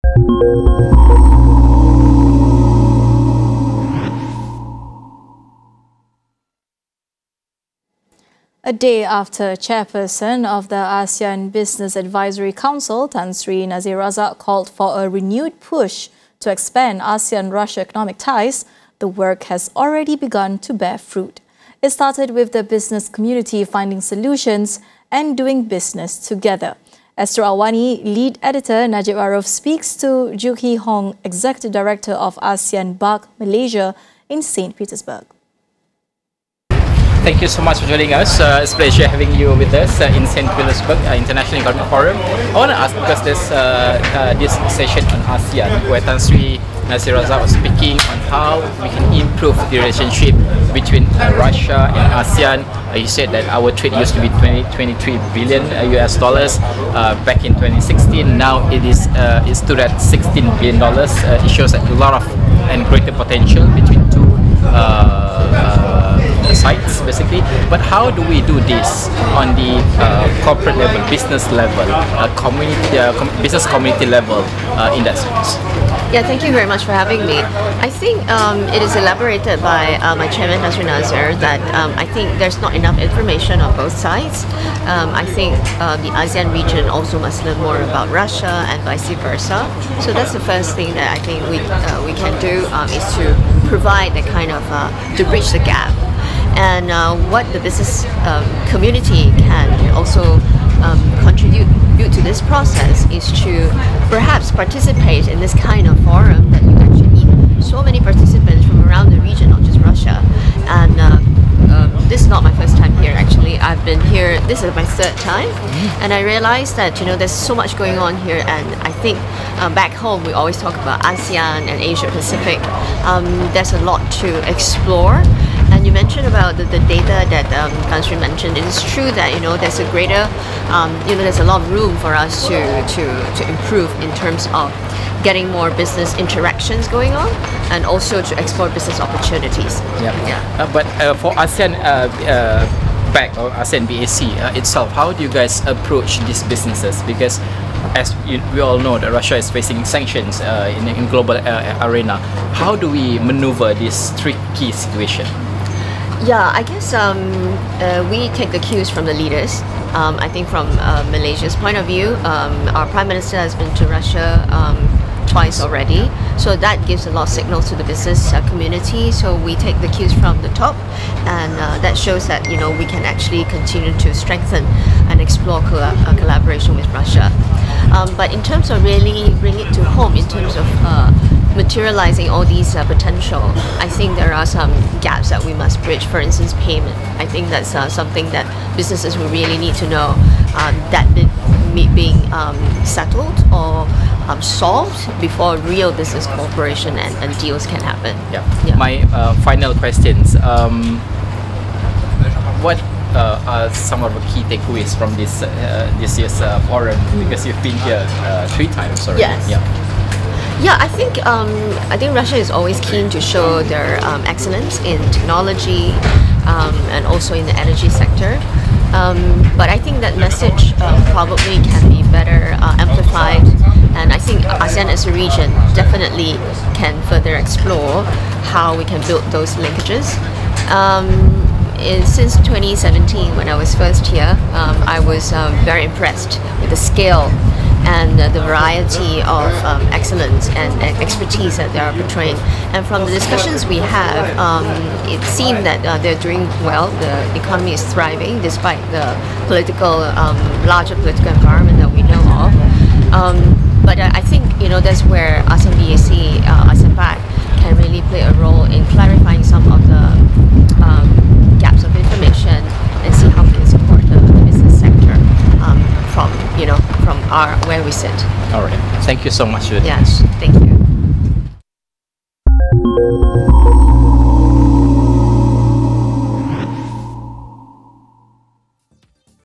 A day after chairperson of the ASEAN Business Advisory Council, Tan Sri Nazir Razak, called for a renewed push to expand ASEAN-Russia economic ties, the work has already begun to bear fruit. It started with the business community finding solutions and doing business together. Esther Alwani, lead editor Najib Arif, speaks to Joo Hee Hong, Executive Director of ASEAN BARC Malaysia in St. Petersburg. Thank you so much for joining us. It's a pleasure having you with us in St. Petersburg International Economic Forum. I want to ask, because there's this session on ASEAN where Tan Sri Nazir Razak was speaking on how we can improve the relationship between Russia and ASEAN. He said that our trade used to be 23 billion US dollars back in 2016. Now it stood at $16 billion. It shows that a lot of and greater potential between two sites basically. But how do we do this on the corporate level, business level, business community level in that sense? Yeah, thank you very much for having me. I think it is elaborated by my chairman, Tan Sri Nazir, that I think there's not enough information on both sides. I think the ASEAN region also must learn more about Russia and vice versa. So that's the first thing that I think we can do is to provide the kind of to bridge the gap. And what the business community can also contribute to this process is to perhaps participate in this kind of forum that you actually need so many participants from around the region, not just Russia. And this is not my first time here actually. I've been here, this is my third time, and I realized that there's so much going on here, and I think back home we always talk about ASEAN and Asia Pacific. There's a lot to explore. And you mentioned about the data that Tan Sri mentioned. It is true that there's a greater, there's a lot of room for us to improve in terms of getting more business interactions going on, and also to explore business opportunities. But for ASEAN BAC or ASEAN BAC itself, how do you guys approach these businesses? Because as we all know that Russia is facing sanctions in global arena. How do we maneuver this tricky situation? Yeah, I guess we take the cues from the leaders. I think from Malaysia's point of view, our Prime Minister has been to Russia twice already. So that gives a lot of signals to the business community. So we take the cues from the top, and that shows that we can actually continue to strengthen and explore collaboration with Russia. But in terms of really bringing it to home, in terms of materializing all these potential, I think there are some gaps that we must bridge. For instance, payment. I think that's something that businesses will really need to know that being settled or solved before real business cooperation and deals can happen. My final questions. What are some of the key takeaways from this year's forum? Because you've been here 3 times already. Yes. Yeah, I think Russia is always keen to show their excellence in technology and also in the energy sector. But I think that message probably can be better amplified, and I think ASEAN as a region definitely can further explore how we can build those linkages. Since 2017, when I was first here, I was very impressed with the scale and the variety of excellence and expertise that they are portraying. And from the discussions we have, it seemed that they're doing well. The economy is thriving despite the larger political environment that we know of. But I think that's where ASEAN BAC, ASEAN BAC can really play a role in clarifying some of the gaps of information and see how we can support the business sector from where we sit. All right. Thank you so much. Yes. Thank you.